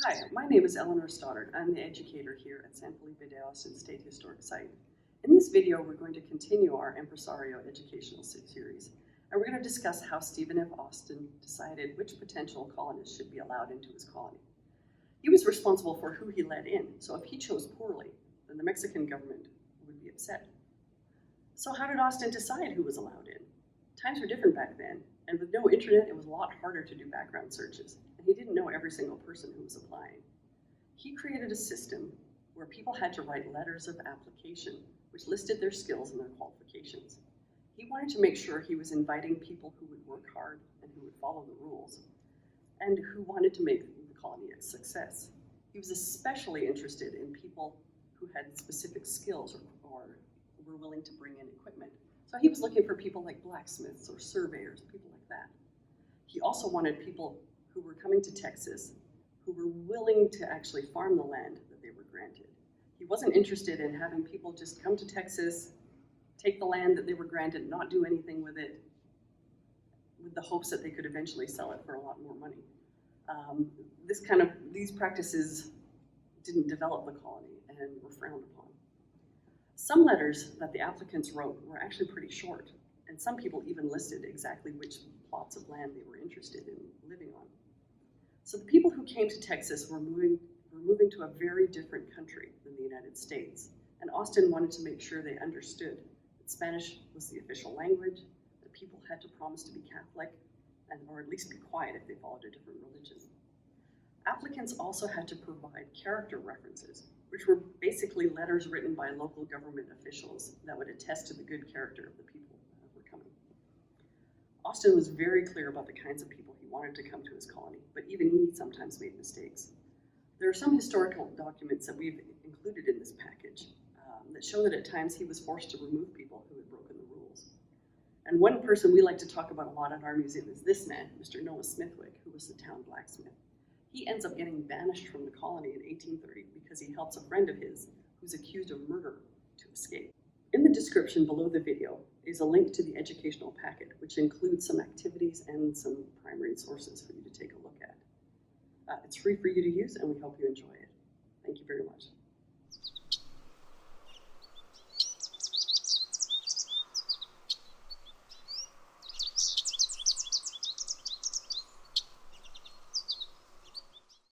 Hi, my name is Eleanor Stoddard. I'm the educator here at San Felipe de Austin State Historic Site. In this video, we're going to continue our Empresario educational series, and we're going to discuss how Stephen F. Austin decided which potential colonists should be allowed into his colony. He was responsible for who he let in, so if he chose poorly, then the Mexican government would be upset. So how did Austin decide who was allowed in? Times were different back then, and with no internet, it was a lot harder to do background searches, and he didn't know every single person who was applying. He created a system where people had to write letters of application, which listed their skills and their qualifications. He wanted to make sure he was inviting people who would work hard and who would follow the rules, and who wanted to make the colony a success. He was especially interested in people who had specific skills or were willing to bring in equipment. So he was looking for people like blacksmiths or surveyors, people like that. He also wanted people who were coming to Texas who were willing to actually farm the land that they were granted. He wasn't interested in having people just come to Texas, take the land that they were granted, not do anything with it, with the hopes that they could eventually sell it for a lot more money. These practices didn't develop the colony and were frowned upon. Some letters that the applicants wrote were actually pretty short, and some people even listed exactly which plots of land they were interested in living on. So the people who came to Texas were moving to a very different country than the United States, and Austin wanted to make sure they understood that Spanish was the official language, that people had to promise to be Catholic, or at least be quiet if they followed a different religion. Applicants also had to provide character references, which were basically letters written by local government officials that would attest to the good character of the people that were coming. Austin was very clear about the kinds of people he wanted to come to his colony, but even he sometimes made mistakes. There are some historical documents that we've included in this package that show that at times he was forced to remove people who had broken the rules. And one person we like to talk about a lot in our museum is this man, Mr. Noah Smithwick, who was the town blacksmith. He ends up getting banished from the colony in 1830 because he helps a friend of his who's accused of murder to escape. In the description below the video is a link to the educational packet, which includes some activities and some primary sources for you to take a look at. It's free for you to use, and we hope you enjoy it. Thank you very much.